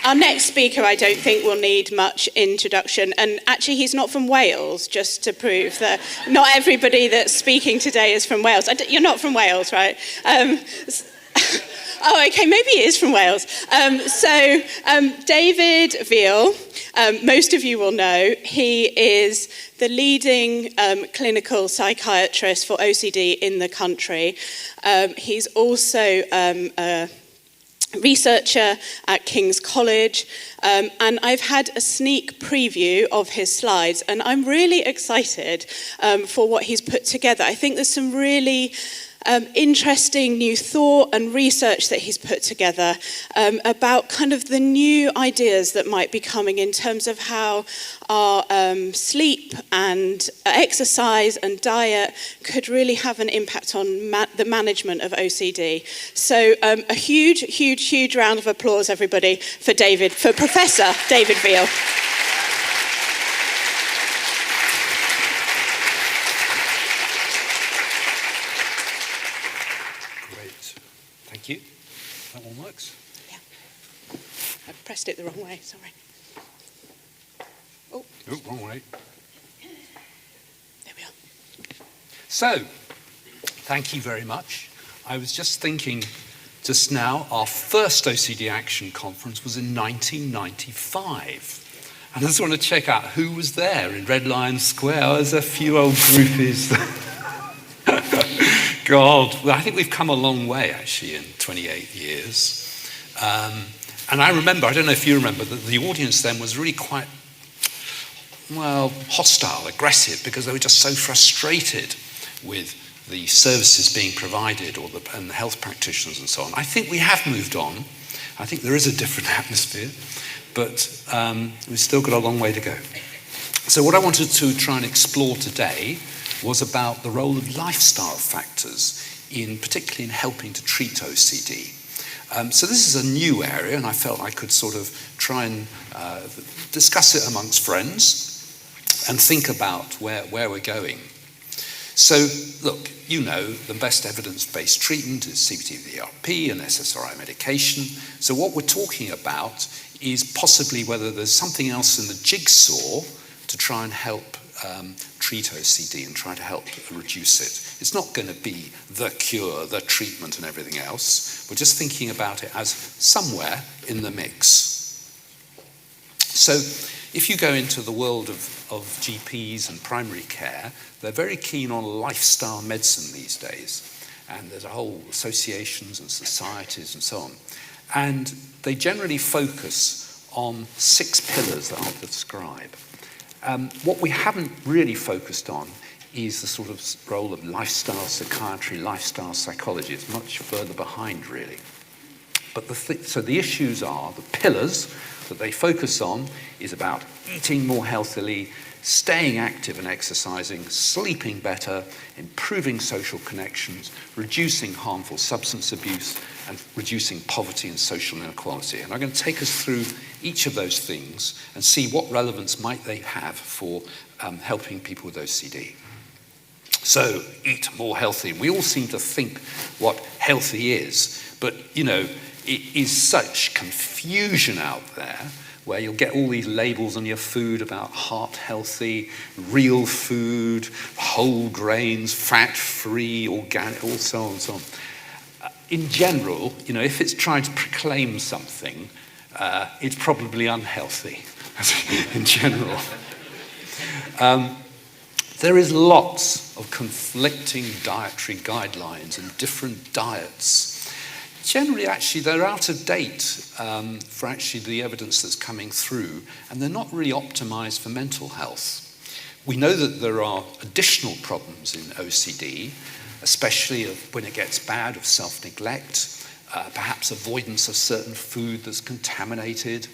Our next speaker, I don't think, will need much introduction. And actually, he's not from Wales, just to prove that not everybody that's speaking today is from Wales. You're not from Wales, right? Oh, okay, maybe he is from Wales. David Veale, most of you will know, he is the leading clinical psychiatrist for OCD in the country. He's also a researcher at King's College, and I've had a sneak preview of his slides, and I'm really excited for what he's put together. I think there's some really interesting new thought and research that he's put together about kind of the new ideas that might be coming in terms of how our sleep and exercise and diet could really have an impact on the management of OCD. So a huge, huge, huge round of applause, everybody, for Professor David Veale. Thank you. That one works? Yeah. I pressed it the wrong way, sorry. Oh, wrong way. There we are. So, thank you very much. I was just thinking just now, our first OCD Action conference was in 1995. And I just want to check out who was there in Red Lion Square. There's a few old groupies. God, well, I think we've come a long way, actually, in 28 years. And I remember, I don't know if you remember, that the audience then was really quite, well, hostile, aggressive, because they were just so frustrated with the services being provided and the health practitioners and so on. I think we have moved on. I think there is a different atmosphere, but we've still got a long way to go. So what I wanted to try and explore today was about the role of lifestyle factors, particularly in helping to treat OCD. So this is a new area, and I felt I could sort of try and discuss it amongst friends and think about where we're going. So, look, you know the best evidence-based treatment is CBT therapy and SSRI medication. So what we're talking about is possibly whether there's something else in the jigsaw to try and help treat OCD and try to help reduce it. It's not going to be the cure, the treatment and everything else. We're just thinking about it as somewhere in the mix. So if you go into the world of GPs and primary care, they're very keen on lifestyle medicine these days. And there's a whole associations and societies and so on. And they generally focus on 6 pillars that I'll describe. What we haven't really focused on is the sort of role of lifestyle psychiatry, lifestyle psychology. It's much further behind, really. But so the issues are, the pillars that they focus on is about eating more healthily, staying active and exercising, sleeping better, improving social connections, reducing harmful substance abuse, and reducing poverty and social inequality. And I'm going to take us through each of those things and see what relevance might they have for helping people with OCD. So, eat more healthy. We all seem to think what healthy is, but, you know, it is such confusion out there where you'll get all these labels on your food about heart healthy, real food, whole grains, fat-free, organic, all so on and so on. In general, you know, if it's trying to proclaim something, it's probably unhealthy, in general. There is lots of conflicting dietary guidelines and different diets. Generally, actually, they're out of date for actually the evidence that's coming through, and they're not really optimized for mental health. We know that there are additional problems in OCD, especially when it gets bad, of self-neglect, perhaps avoidance of certain food that's contaminated,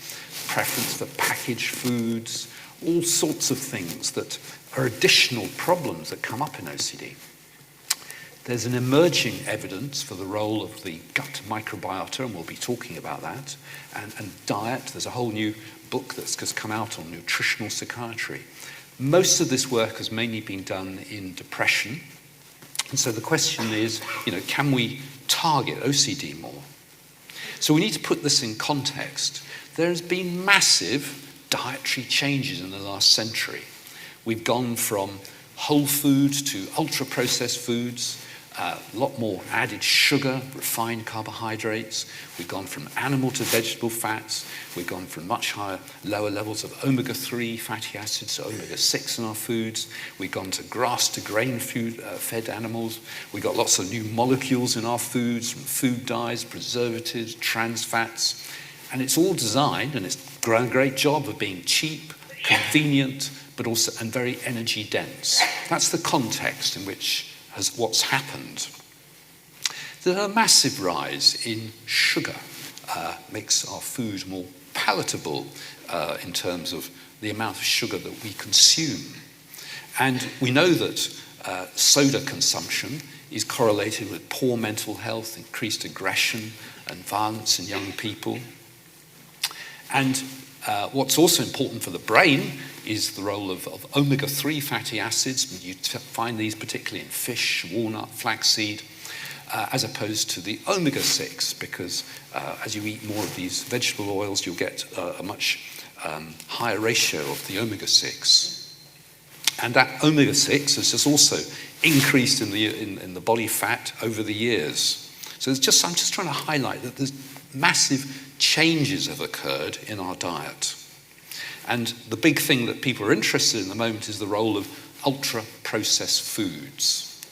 preference for packaged foods, all sorts of things that are additional problems that come up in OCD. There's an emerging evidence for the role of the gut microbiota, and we'll be talking about that, and diet. There's a whole new book that's just come out on nutritional psychiatry. Most of this work has mainly been done in depression. And so the question is, you know, can we target OCD more? So we need to put this in context. There has been massive dietary changes in the last century. We've gone from whole foods to ultra-processed foods, a lot more added sugar, refined carbohydrates. We've gone from animal to vegetable fats. We've gone from much lower levels of omega-3 fatty acids to omega-6 in our foods. We've gone to grass to grain fed animals. We've got lots of new molecules in our foods, from food dyes, preservatives, trans fats. And it's all designed, and it's done a great job of being cheap, convenient, but also and very energy dense. That's the context in which what's happened. There's a massive rise in sugar, makes our food more palatable in terms of the amount of sugar that we consume. And we know that soda consumption is correlated with poor mental health, increased aggression and violence in young people. And what's also important for the brain is the role of omega-3 fatty acids. You find these particularly in fish, walnut, flaxseed, as opposed to the omega-6, because as you eat more of these vegetable oils, you'll get a much higher ratio of the omega-6. And that omega-6 has just also increased in the body fat over the years. So I'm just trying to highlight that there's massive changes have occurred in our diet. And the big thing that people are interested in at the moment is the role of ultra-processed foods.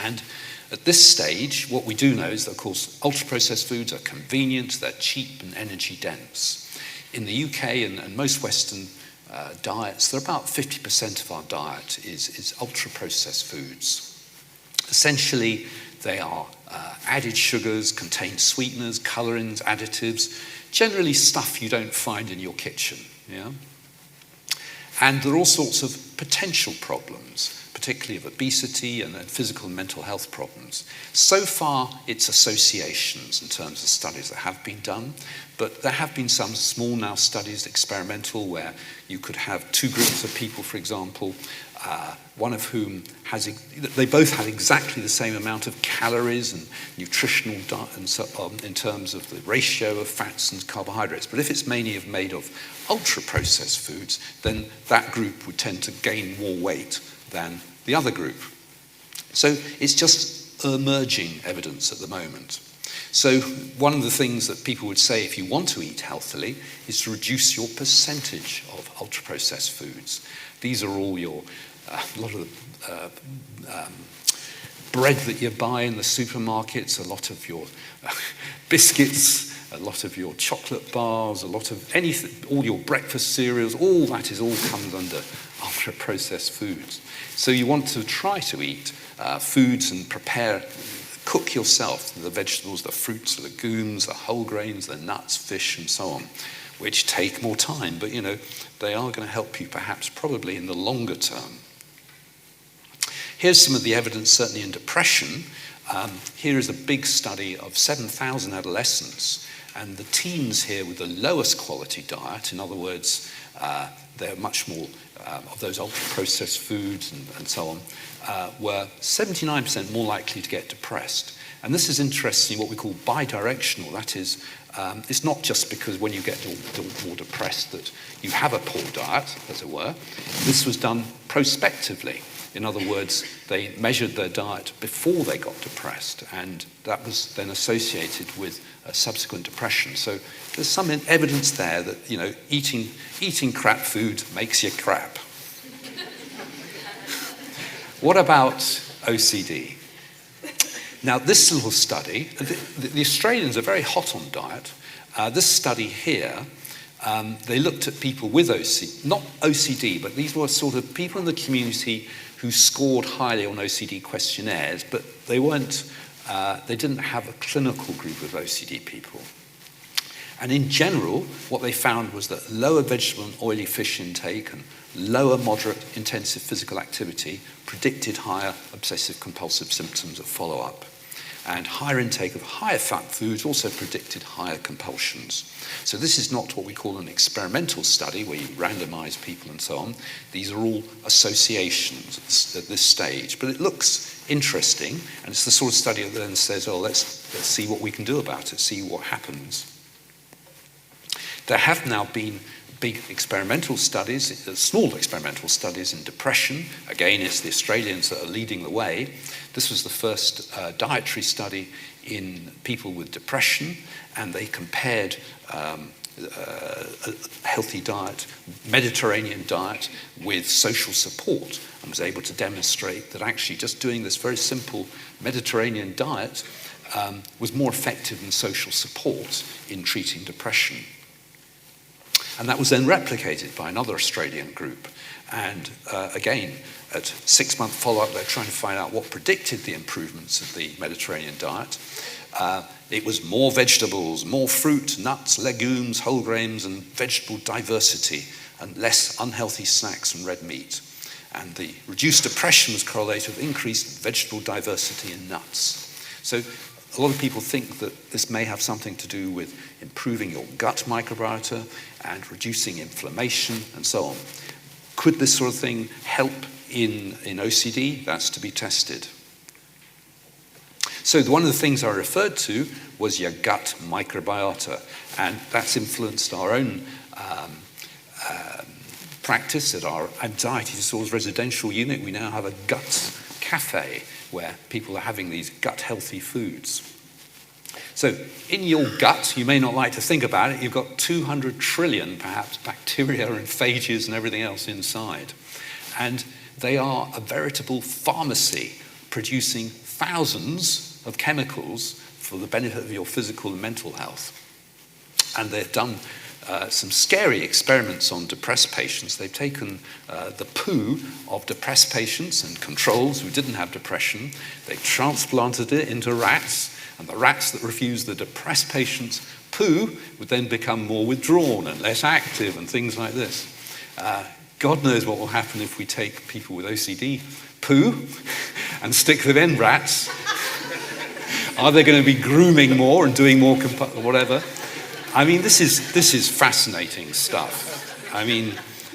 And at this stage, what we do know is that, of course, ultra-processed foods are convenient, they're cheap and energy dense. In the UK and most Western diets, they're about 50% of our diet is ultra-processed foods. Essentially, they are added sugars, contain sweeteners, colorings, additives, generally stuff you don't find in your kitchen. Yeah? And there are all sorts of potential problems, particularly of obesity and physical and mental health problems. So far, it's associations in terms of studies that have been done, but there have been some small now studies, experimental, where you could have two groups of people, for example, one of whom they both had exactly the same amount of calories and nutritional and so on in terms of the ratio of fats and carbohydrates. But if it's mainly made of ultra-processed foods, then that group would tend to gain more weight than the other group. So it's just emerging evidence at the moment. So one of the things that people would say if you want to eat healthily is to reduce your percentage of ultra-processed foods. These are all a lot of the bread that you buy in the supermarkets, a lot of your biscuits, a lot of your chocolate bars, a lot of anything, all your breakfast cereals, all comes under ultra-processed foods. So you want to try to eat foods and cook yourself the vegetables, the fruits, the legumes, the whole grains, the nuts, fish, and so on, which take more time, but they are going to help you perhaps probably in the longer term. Here's some of the evidence, certainly in depression. Here is a big study of 7,000 adolescents, and the teens here with the lowest quality diet, in other words, they're much more of those ultra-processed foods and so on, were 79% more likely to get depressed. And this is interesting, what we call bidirectional. That is, it's not just because when you get more depressed that you have a poor diet, as it were. This was done prospectively. In other words, they measured their diet before they got depressed, and that was then associated with subsequent depression. So there's some evidence there that eating crap food makes you crap. What about OCD? Now, this little study, the Australians are very hot on diet. This study here, they looked at people with OCD, not OCD, but these were sort of people in the community who scored highly on OCD questionnaires, but they didn't have a clinical group of OCD people. And in general, what they found was that lower vegetable and oily fish intake and lower moderate intensive physical activity predicted higher obsessive compulsive symptoms at follow-up. and higher intake of higher fat foods also predicted higher compulsions. So this is not what we call an experimental study where you randomize people and so on. These are all associations at this stage, but it looks interesting, and it's the sort of study that then says, oh, let's see what we can do about it, see what happens. There have now been big experimental studies, small experimental studies in depression. Again, it's the Australians that are leading the way. This was the first dietary study in people with depression, and they compared a healthy diet, Mediterranean diet, with social support, and was able to demonstrate that actually just doing this very simple Mediterranean diet was more effective than social support in treating depression. And that was then replicated by another Australian group. And again, at 6-month follow-up, they're trying to find out what predicted the improvements of the Mediterranean diet. It was more vegetables, more fruit, nuts, legumes, whole grains, and vegetable diversity, and less unhealthy snacks and red meat. And the reduced depression was correlated with increased vegetable diversity in nuts. So a lot of people think that this may have something to do with improving your gut microbiota and reducing inflammation and so on. Could this sort of thing help in OCD? That's to be tested. So one of the things I referred to was your gut microbiota, and that's influenced our own practice at our anxiety disorders residential unit. We now have a gut cafe where people are having these gut-healthy foods. So in your gut, you may not like to think about it, you've got 200 trillion, perhaps, bacteria and phages and everything else inside. And they are a veritable pharmacy producing thousands of chemicals for the benefit of your physical and mental health. And they've done some scary experiments on depressed patients. They've taken the poo of depressed patients and controls who didn't have depression. They transplanted it into rats, and the rats that refused the depressed patients' poo would then become more withdrawn and less active and things like this. God knows what will happen if we take people with OCD poo and stick them in rats. Are they going to be grooming more and doing more whatever? I mean, this is fascinating stuff. I mean,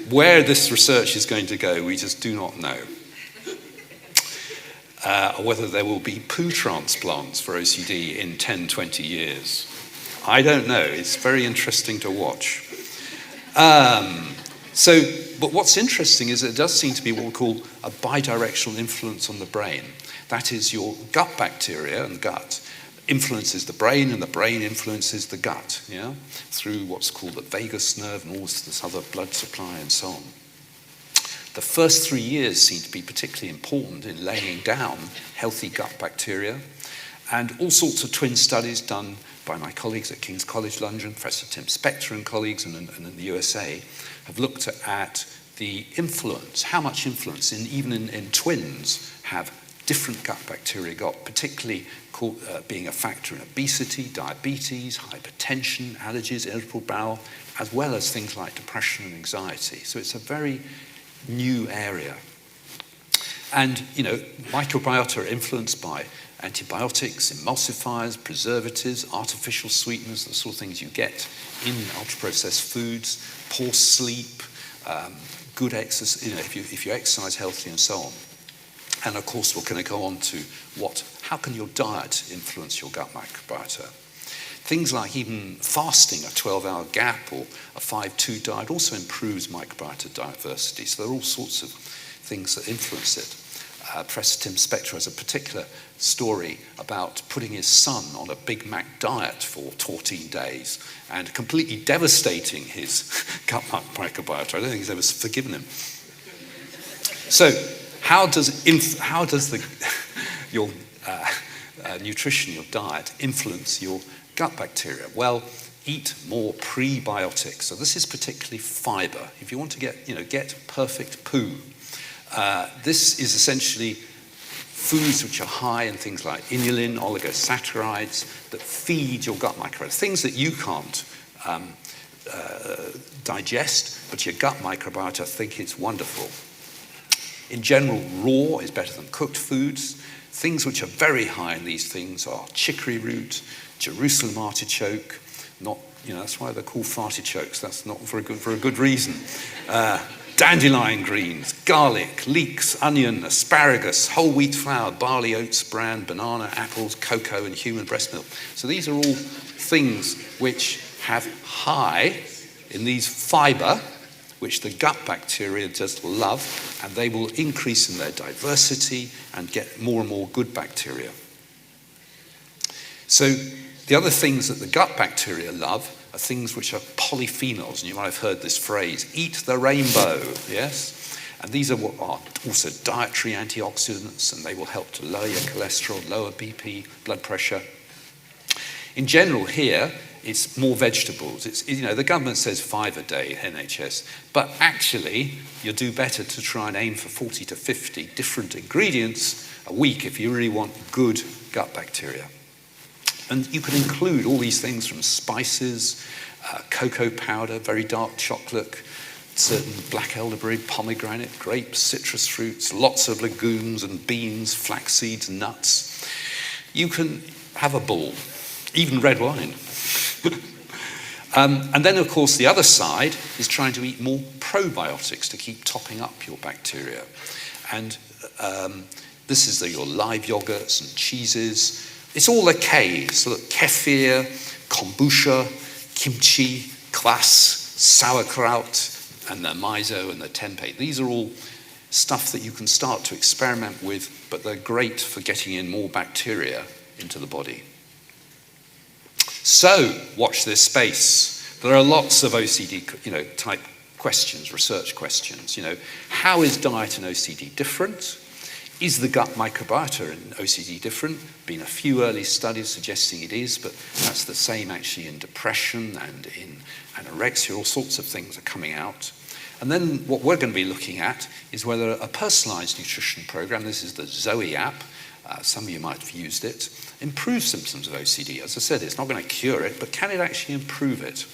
where this research is going to go, we just do not know. Or whether there will be poo transplants for OCD in 10, 20 years. I don't know. It's very interesting to watch. But what's interesting is that it does seem to be what we call a bidirectional influence on the brain. That is, your gut bacteria and gut influences the brain, and the brain influences the gut, through what's called the vagus nerve and all this other blood supply and so on. The first 3 years seem to be particularly important in laying down healthy gut bacteria, and all sorts of twin studies done by my colleagues at King's College London, Professor Tim Spector and colleagues, and in the USA, have looked at the influence, how much influence, even in twins, have different gut bacteria got, particularly being a factor in obesity, diabetes, hypertension, allergies, irritable bowel, as well as things like depression and anxiety. So it's a very new area. And, microbiota are influenced by antibiotics, emulsifiers, preservatives, artificial sweeteners, the sort of things you get in ultra-processed foods, poor sleep, good exercise, if you exercise healthy and so on. And of course, we're going to go on to how can your diet influence your gut microbiota? Things like even fasting, a 12-hour gap or a 5-2 diet also improves microbiota diversity. So there are all sorts of things that influence it. Professor Tim Spector has a particular story about putting his son on a Big Mac diet for 14 days and completely devastating his gut microbiota. I don't think he's ever forgiven him. So how does your nutrition, your diet, influence your gut bacteria? Well, eat more prebiotics. So this is particularly fiber. If you want to get perfect poo, this is essentially foods which are high in things like inulin, oligosaccharides that feed your gut microbiota, things that you can't digest, but your gut microbiota think it's wonderful. In general, raw is better than cooked foods. Things which are very high in these things are chicory root, Jerusalem artichoke, not, that's why they're called fartichokes. That's not for a good reason. Dandelion greens, garlic, leeks, onion, asparagus, whole wheat flour, barley, oats, bran, banana, apples, cocoa, and human breast milk. So these are all things which have high in these fibre, which the gut bacteria just love, and they will increase in their diversity and get more and more good bacteria. So the other things that the gut bacteria love are things which are polyphenols, and you might have heard this phrase, eat the rainbow, yes? And these are what are also dietary antioxidants, and they will help to lower your cholesterol, lower BP, blood pressure. In general here, it's more vegetables. It's, the government says 5 a day, NHS, but actually you'll do better to try and aim for 40 to 50 different ingredients a week if you really want good gut bacteria. And you can include all these things from spices, cocoa powder, very dark chocolate, certain black elderberry, pomegranate, grapes, citrus fruits, lots of legumes and beans, flax seeds, nuts. You can have a ball, even red wine. And then, of course, the other side is trying to eat more probiotics to keep topping up your bacteria. And this is your live yogurts and cheeses. It's all the K's, so kefir, kombucha, kimchi, kvass, sauerkraut, and the miso and the tempeh. These are all stuff that you can start to experiment with, but they're great for getting in more bacteria into the body. So, watch this space. There are lots of OCD, type questions, research questions. How is diet and OCD different? Is the gut microbiota in OCD different? Been a few early studies suggesting it is, but that's the same actually in depression and in anorexia. All sorts of things are coming out. And then what we're going to be looking at is whether a personalised nutrition program, this is the Zoe app, some of you might have used it, improves symptoms of OCD. As I said, it's not going to cure it, but can it actually improve it?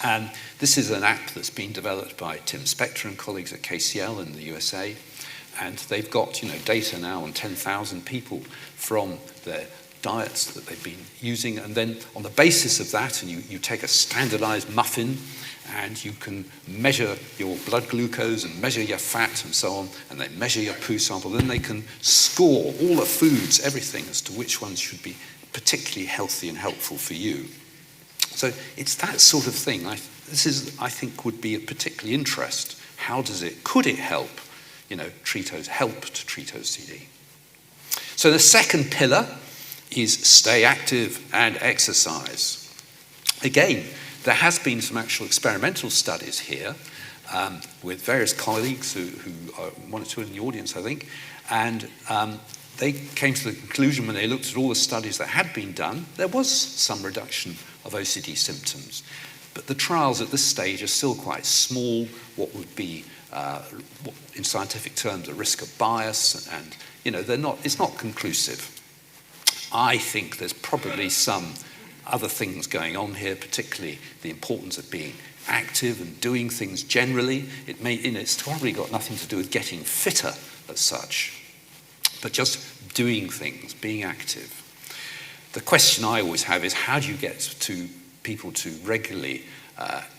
And this is an app that's been developed by Tim Spector and colleagues at KCL in the USA. And they've got data now on 10,000 people from their diets that they've been using. And then on the basis of that, and you take a standardized muffin, and you can measure your blood glucose and measure your fat and so on, and they measure your poo sample. Then they can score all the foods, everything, as to which ones should be particularly healthy and helpful for you. So it's that sort of thing. I think, would be of particular interest. Could it help? Help to treat OCD. So the second pillar is stay active and exercise. Again, there has been some actual experimental studies here with various colleagues who are one or two in the audience, I think, and they came to the conclusion when they looked at all the studies that had been done, there was some reduction of OCD symptoms. But the trials at this stage are still quite small, what would be in scientific terms, a risk of bias, and it's not conclusive. I think there's probably some other things going on here, particularly the importance of being active and doing things generally. It's probably got nothing to do with getting fitter as such, but just doing things, being active. The question I always have is, how do you get to people to regularly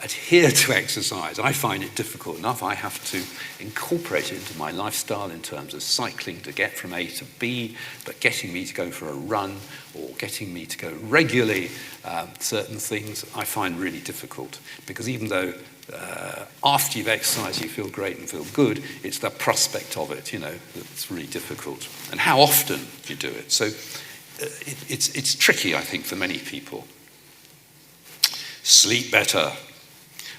adhere to exercise? I find it difficult enough. I have to incorporate it into my lifestyle in terms of cycling to get from A to B, but getting me to go for a run or getting me to go regularly, certain things I find really difficult, because even though after you've exercised you feel great and feel good, it's the prospect of it, that's really difficult. And how often you do it. So it's tricky, I think, for many people. Sleep better.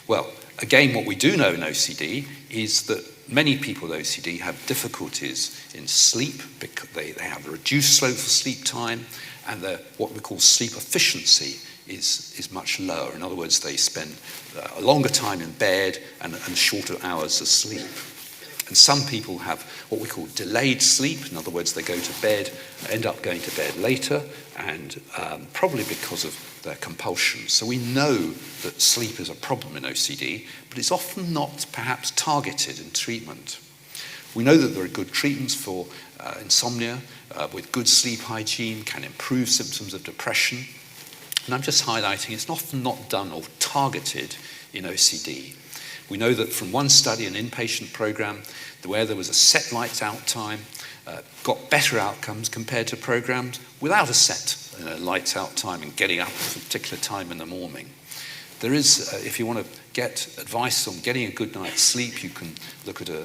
Well, again, what we do know in OCD is that many people with OCD have difficulties in sleep because they have a reduced slow for sleep time, and what we call sleep efficiency is much lower. In other words, they spend a longer time in bed and shorter hours of sleep. And some people have what we call delayed sleep. In other words, they go to bed, end up going to bed later, and probably because of their compulsions. So we know that sleep is a problem in OCD, but it's often not perhaps targeted in treatment. We know that there are good treatments for insomnia with good sleep hygiene, can improve symptoms of depression. And I'm just highlighting it's often not done or targeted in OCD. We know that from one study, an inpatient program, where there was a set lights out time, got better outcomes compared to programs without a set lights out time and getting up at a particular time in the morning. There is, if you want to get advice on getting a good night's sleep, you can look at a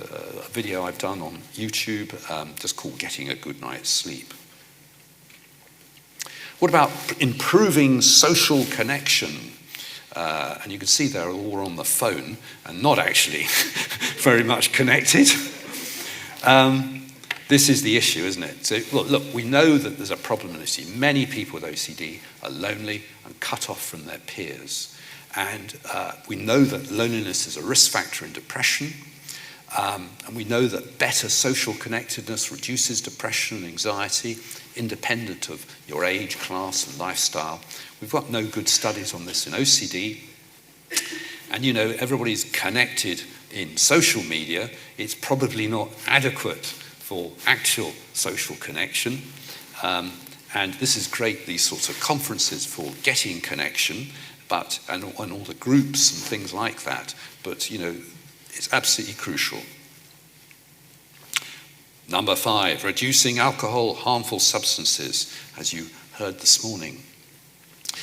video I've done on YouTube just called Getting a Good Night's Sleep. What about improving social connection? And you can see they're all on the phone and not actually very much connected. This is the issue, isn't it? So look, we know that there's a problem in OCD. Many people with OCD are lonely and cut off from their peers. And we know that loneliness is a risk factor in depression. And we know that better social connectedness reduces depression and anxiety, independent of your age, class, and lifestyle. We've got no good studies on this in OCD. And you know, everybody's connected in social media. It's probably not adequate for actual social connection. And this is great, these sorts of conferences for getting connection, and all the groups and things like that. But, you know, it's absolutely crucial. Number 5, reducing alcohol, harmful substances, as you heard this morning.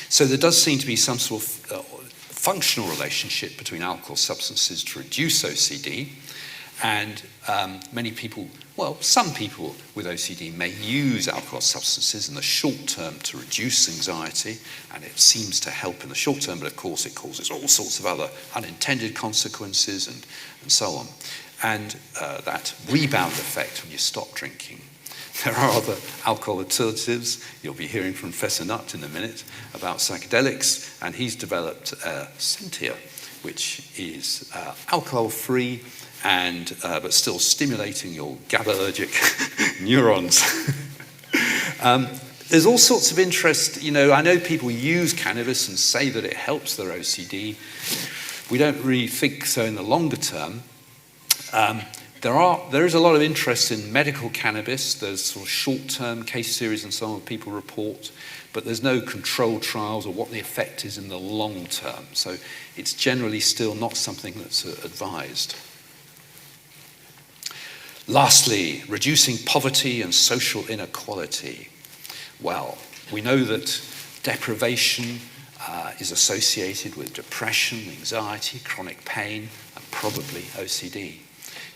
So there does seem to be some sort of functional relationship between alcohol substances to reduce OCD. And many people, well, some people with OCD may use alcohol substances in the short term to reduce anxiety, and it seems to help in the short term, but of course it causes all sorts of other unintended consequences and so on. And that rebound effect when you stop drinking. There are other alcohol alternatives. You'll be hearing from Professor Nutt in a minute about psychedelics, and he's developed Sentia, which is alcohol-free and but still stimulating your GABAergic neurons. There's all sorts of interest. You know, I know people use cannabis and say that it helps their OCD. We don't really think so in the longer term. There is a lot of interest in medical cannabis. There's sort of short-term case series and so on people report, but there's no controlled trials or what the effect is in the long term. So it's generally still not something that's advised. Lastly, reducing poverty and social inequality. Well, we know that deprivation is associated with depression, anxiety, chronic pain, and probably OCD.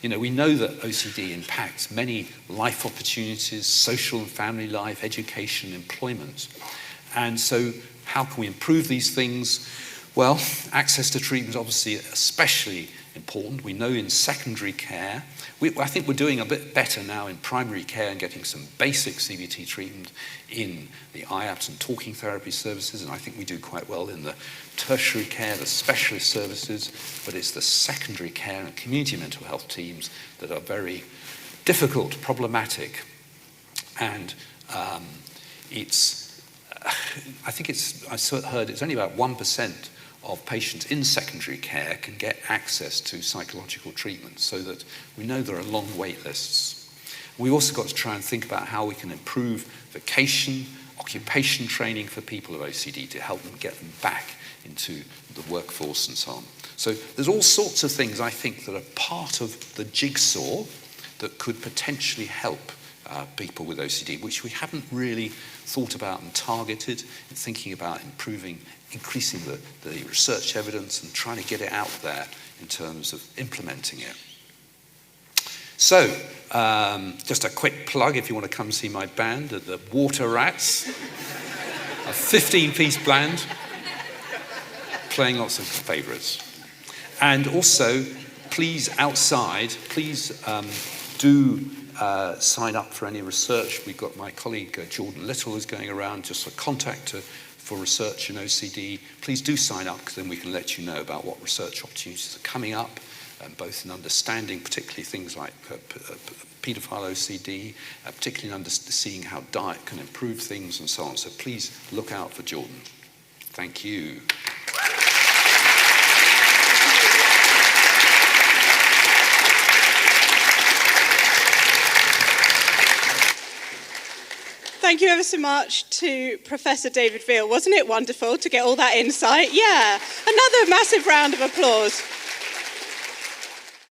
You know, we know that OCD impacts many life opportunities, social and family life, education, employment. And so how can we improve these things? Well, access to treatment is obviously especially important. We know in secondary care, I think we're doing a bit better now in primary care and getting some basic CBT treatment in the IAPS and talking therapy services, and I think we do quite well in the tertiary care, the specialist services, but it's the secondary care and community mental health teams that are very difficult, problematic, and I heard it's only about 1% of patients in secondary care can get access to psychological treatment, so that we know there are long wait lists. We've also got to try and think about how we can improve vocation, occupation training for people with OCD to help them get them back into the workforce and so on. So there's all sorts of things, I think, that are part of the jigsaw that could potentially help people with OCD, which we haven't really thought about and targeted in thinking about increasing the research evidence and trying to get it out there in terms of implementing it. So, just a quick plug if you want to come see my band, the Water Rats, a 15-piece band, playing lots of favourites. And also, please, outside, do sign up for any research. We've got my colleague Jordan Little is going around just for contact for research in OCD. Please do sign up, because then we can let you know about what research opportunities are coming up, both in understanding particularly things like paedophile OCD, particularly in seeing how diet can improve things and so on. So please look out for Jordan. Thank you. thank you ever so much to Professor David Veale. Wasn't it wonderful to get all that insight? Yeah, another massive round of applause.